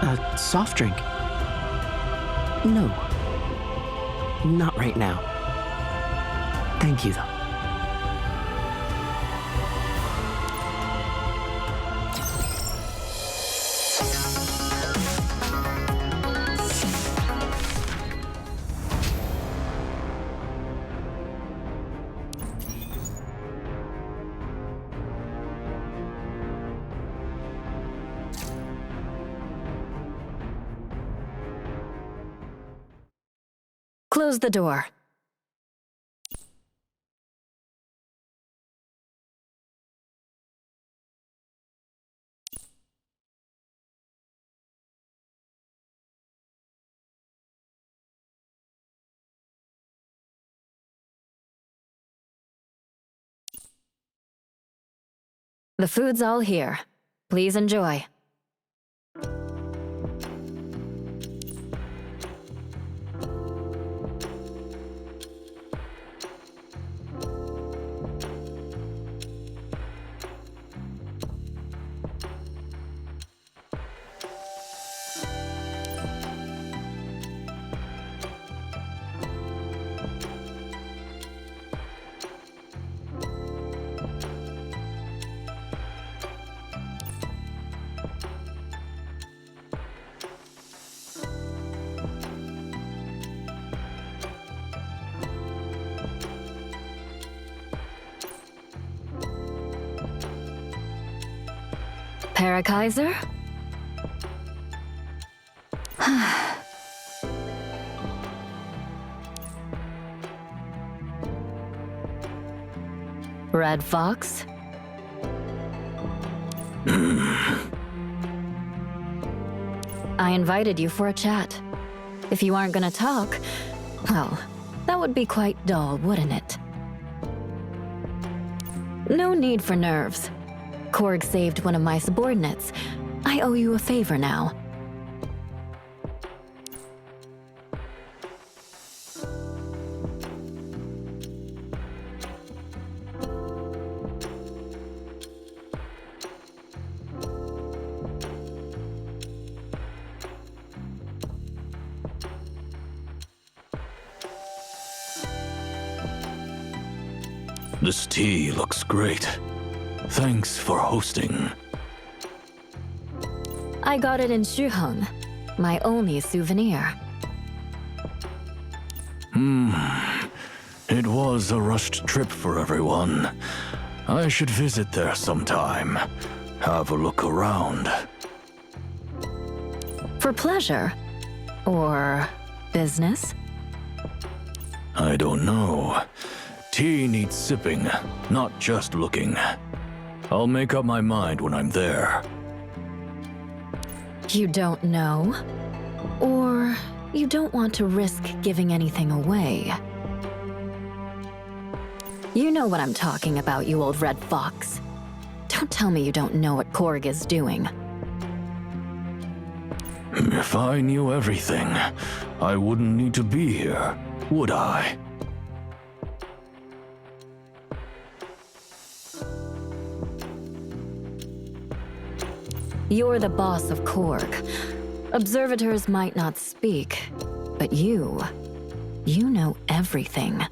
A soft drink? No. Not right now. Thank you, though. Close the door. The food's all here. Please enjoy. GAZER? Red Fox? I invited you for a chat. If you aren't gonna talk, well, that would be quite dull, wouldn't it? No need for nerves. Korg saved one of my subordinates. I owe you a favor now. This tea looks great. Thanks for hosting. I got it in Shuheng, my only souvenir. It was a rushed trip for everyone. I should visit there sometime. Have a look around. For pleasure? Or business? I don't know. Tea needs sipping, not just looking. I'll make up my mind when I'm there. You don't know? Or you don't want to risk giving anything away? You know what I'm talking about, you old red fox. Don't tell me you don't know what Korg is doing. If I knew everything, I wouldn't need to be here, would I? You're the boss of Korg. Observators might not speak, but you know everything.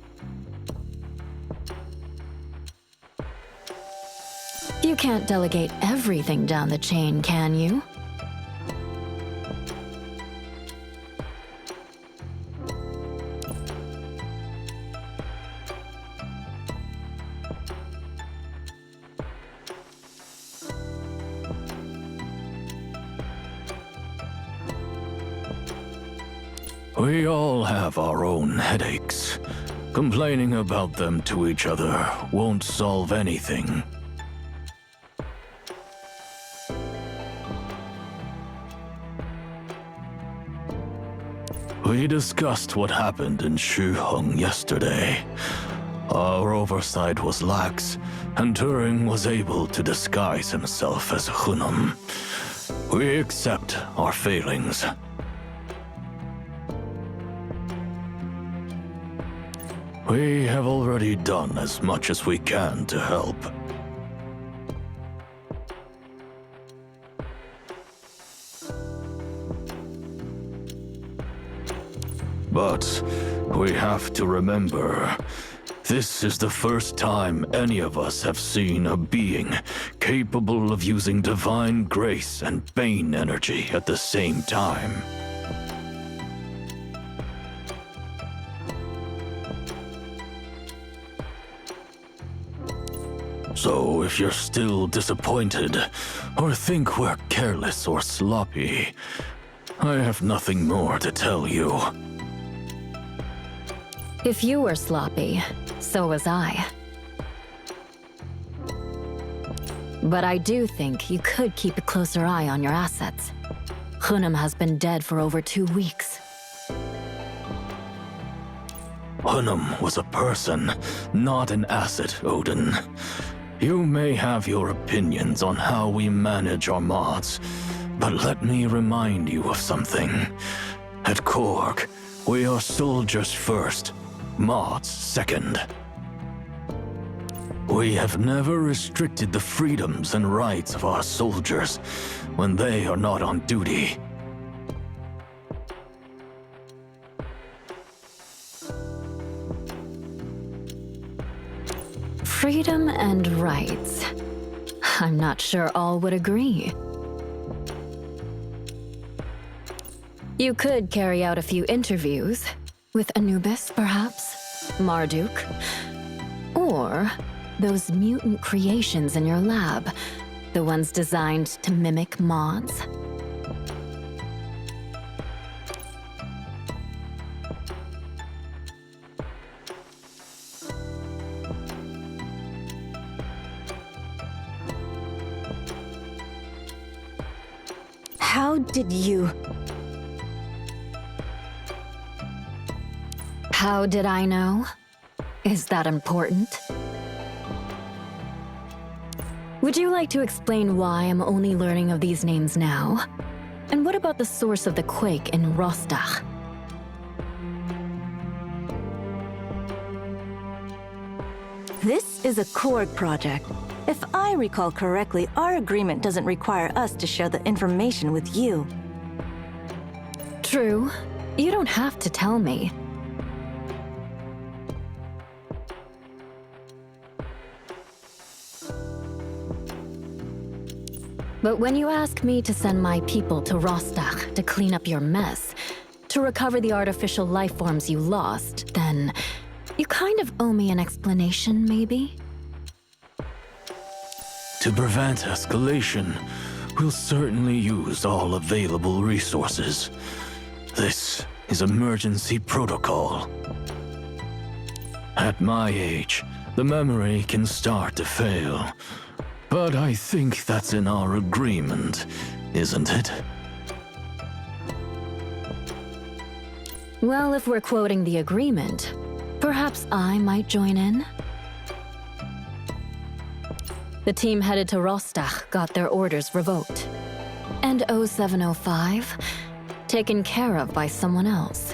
You can't delegate everything down the chain, can you? We all have our own headaches. Complaining about them to each other won't solve anything. We discussed what happened in Shuheng yesterday. Our oversight was lax, and Turing was able to disguise himself as Hunam. We accept our failings. We have already done as much as we can to help. But we have to remember, this is the first time any of us have seen a being capable of using divine grace and bane energy at the same time. So if you're still disappointed, or think we're careless or sloppy, I have nothing more to tell you. If you were sloppy, so was I. But I do think you could keep a closer eye on your assets. Hunam has been dead for over 2 weeks. Hunam was a person, not an asset, Odin. You may have your opinions on how we manage our mods, but let me remind you of something. At Korg, we are soldiers first, mods second. We have never restricted the freedoms and rights of our soldiers when they are not on duty. Freedom and rights. I'm not sure all would agree. You could carry out a few interviews with Anubis, perhaps, Marduk, or those mutant creations in your lab, the ones designed to mimic mods. How did you... How did I know? Is that important? Would you like to explain why I'm only learning of these names now? And what about the source of the quake in Rostach? This is a Korg project. If I recall correctly, our agreement doesn't require us to share the information with you. True. You don't have to tell me. But when you ask me to send my people to Rostach to clean up your mess, to recover the artificial life forms you lost, then you kind of owe me an explanation, maybe? To prevent escalation, we'll certainly use all available resources. This is emergency protocol. At my age, the memory can start to fail. But I think that's in our agreement, isn't it? Well, if we're quoting the agreement, perhaps I might join in? The team headed to Rostach got their orders revoked. And 0705, taken care of by someone else.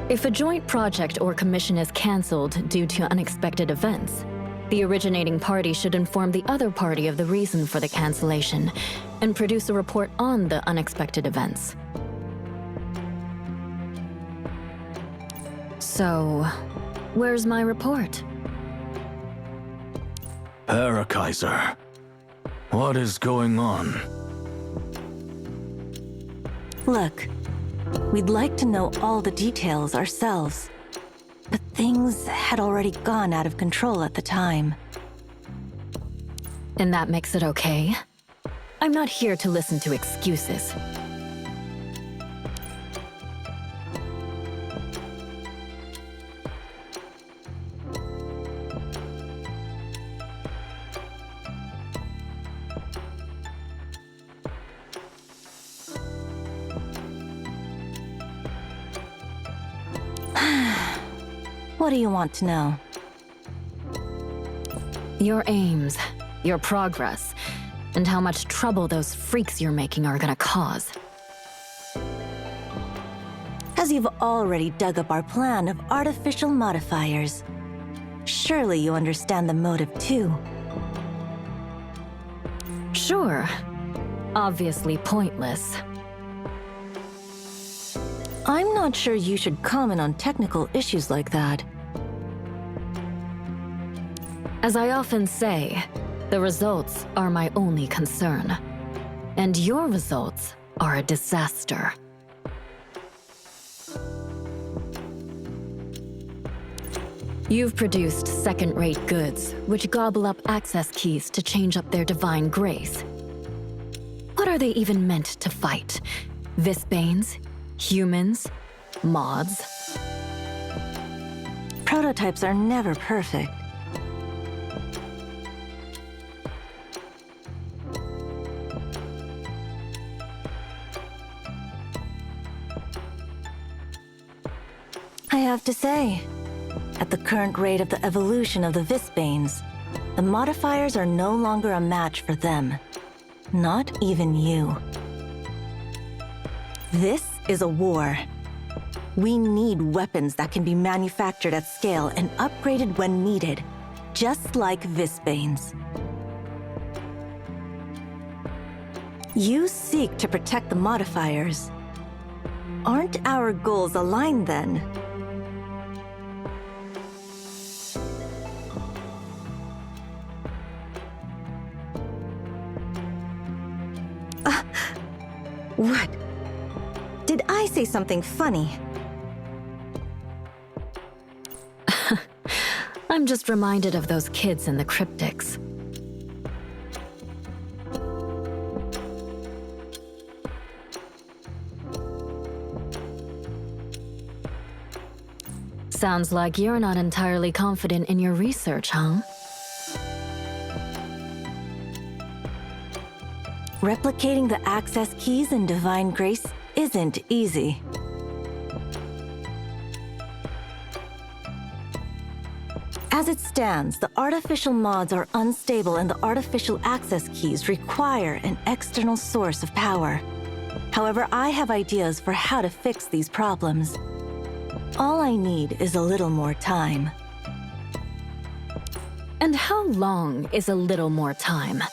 If a joint project or commission is cancelled due to unexpected events, the originating party should inform the other party of the reason for the cancellation and produce a report on the unexpected events. So, where's my report? Kaiser, what is going on? Look, we'd like to know all the details ourselves, but things had already gone out of control at the time. And that makes it okay? I'm not here to listen to excuses. What do you want to know? Your aims, your progress, and how much trouble those freaks you're making are gonna cause. As you've already dug up our plan of artificial modifiers, surely you understand the motive too. Sure. Obviously pointless. I'm not sure you should comment on technical issues like that. As I often say, the results are my only concern. And your results are a disaster. You've produced second-rate goods, which gobble up access keys to change up their divine grace. What are they even meant to fight? Visbanes? Humans? Mods? Prototypes are never perfect. I have to say, at the current rate of the evolution of the Visbanes, the modifiers are no longer a match for them. Not even you. This is a war. We need weapons that can be manufactured at scale and upgraded when needed, just like Visbanes. You seek to protect the modifiers. Aren't our goals aligned then? What? Did I say something funny? I'm just reminded of those kids in the cryptics. Sounds like you're not entirely confident in your research, huh? Replicating the access keys in Divine Grace isn't easy. As it stands, the artificial mods are unstable and the artificial access keys require an external source of power. However, I have ideas for how to fix these problems. All I need is a little more time. And how long is a little more time?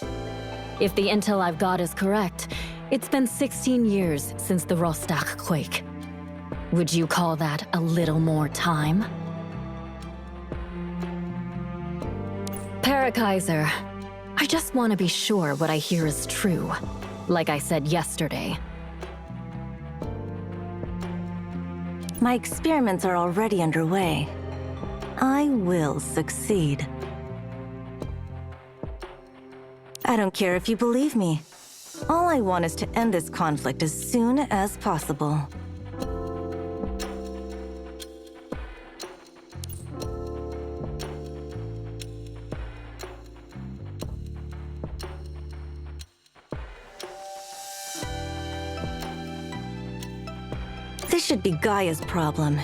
If the intel I've got is correct, it's been 16 years since the Rostak quake. Would you call that a little more time? GAZER, I just want to be sure what I hear is true, like I said yesterday. My experiments are already underway. I will succeed. I don't care if you believe me. All I want is to end this conflict as soon as possible. This should be Gaia's problem,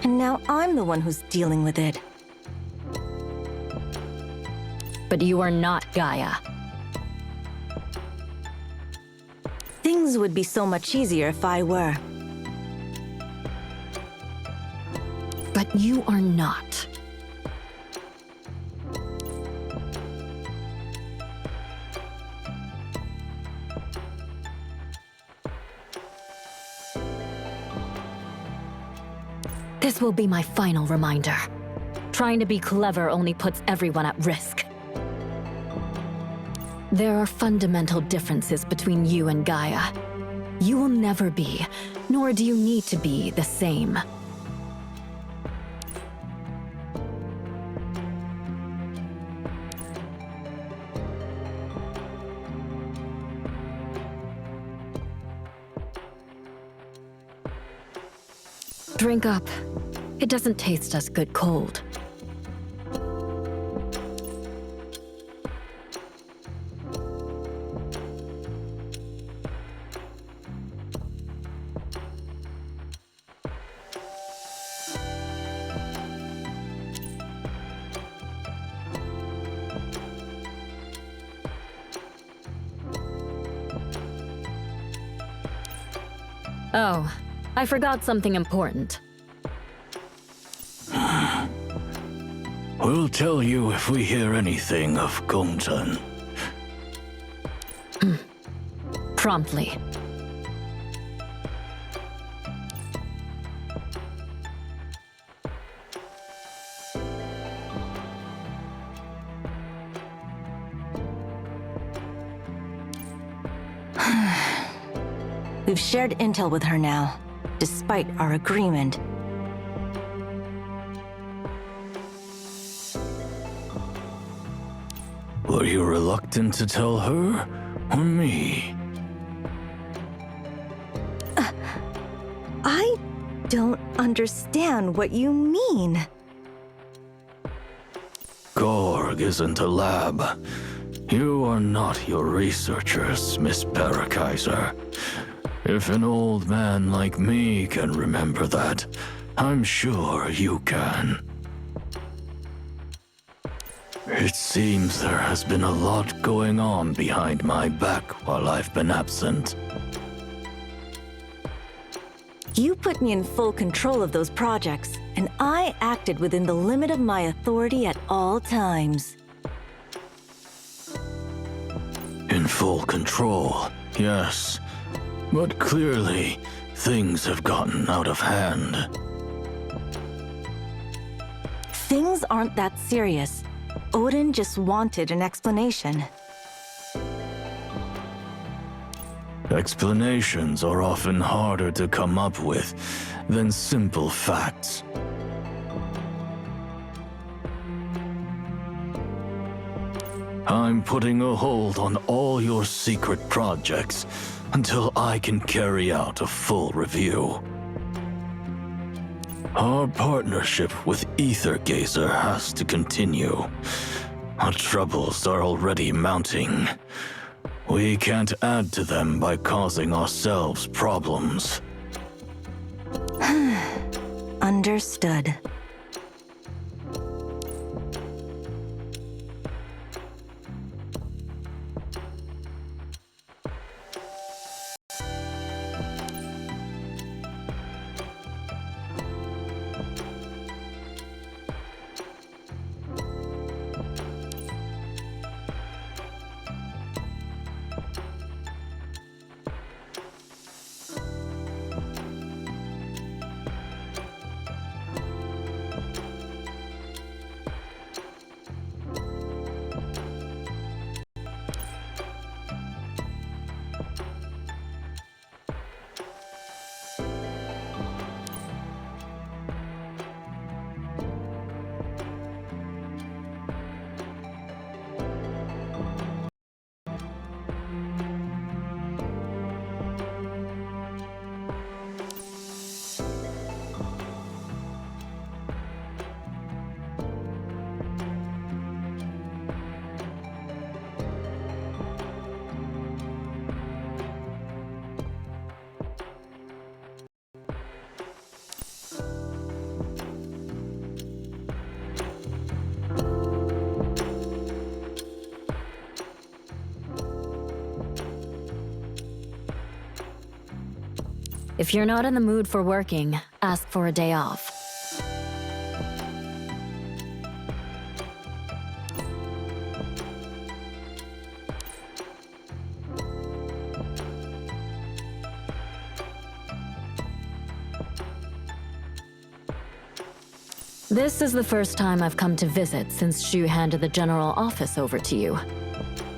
and now I'm the one who's dealing with it. But you are not Gaea. Things would be so much easier if I were. But you are not. This will be my final reminder. Trying to be clever only puts everyone at risk. There are fundamental differences between you and Gaea. You will never be, nor do you need to be, the same. Drink up. It doesn't taste as good cold. Oh, I forgot something important. We'll tell you if we hear anything of Gongzhen. Promptly. We've shared intel with her now, despite our agreement. Were you reluctant to tell her or me? I don't understand what you mean. Gorg isn't a lab. You are not your researchers, Miss Parakaiser. If an old man like me can remember that, I'm sure you can. It seems there has been a lot going on behind my back while I've been absent. You put me in full control of those projects, and I acted within the limit of my authority at all times. In full control, yes. But clearly, things have gotten out of hand. Things aren't that serious. Odin just wanted an explanation. Explanations are often harder to come up with than simple facts. I'm putting a hold on all your secret projects until I can carry out a full review. Our partnership with AETHER GAZER has to continue. Our troubles are already mounting. We can't add to them by causing ourselves problems. Understood. If you're not in the mood for working, ask for a day off. This is the first time I've come to visit since Shu handed the general office over to you.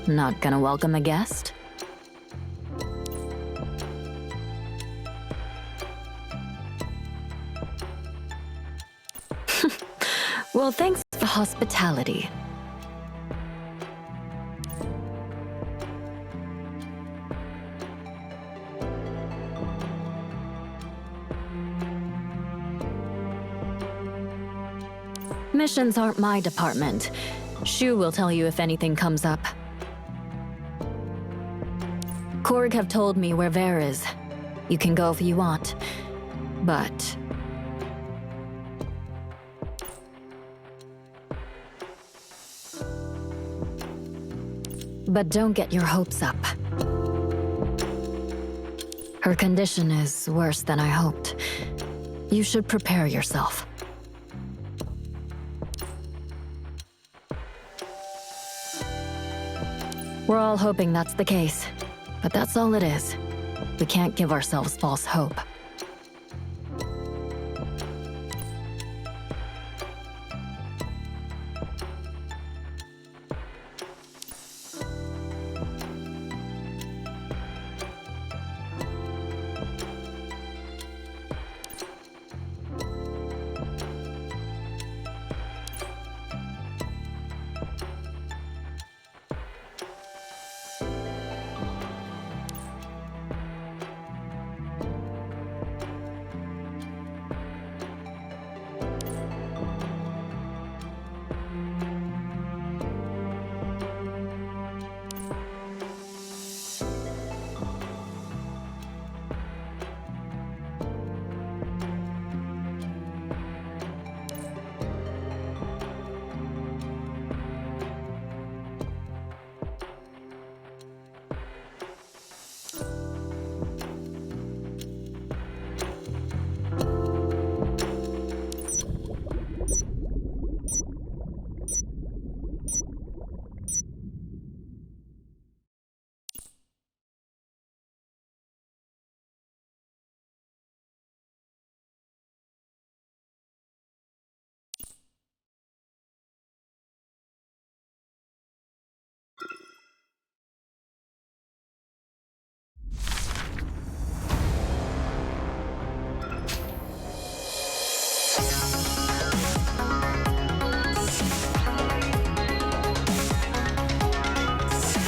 Not gonna welcome a guest? Well, thanks for hospitality. Missions aren't my department. Shu will tell you if anything comes up. Korg have told me where Ver is. You can go if you want, but... But don't get your hopes up. Her condition is worse than I hoped. You should prepare yourself. We're all hoping that's the case, but that's all it is. We can't give ourselves false hope.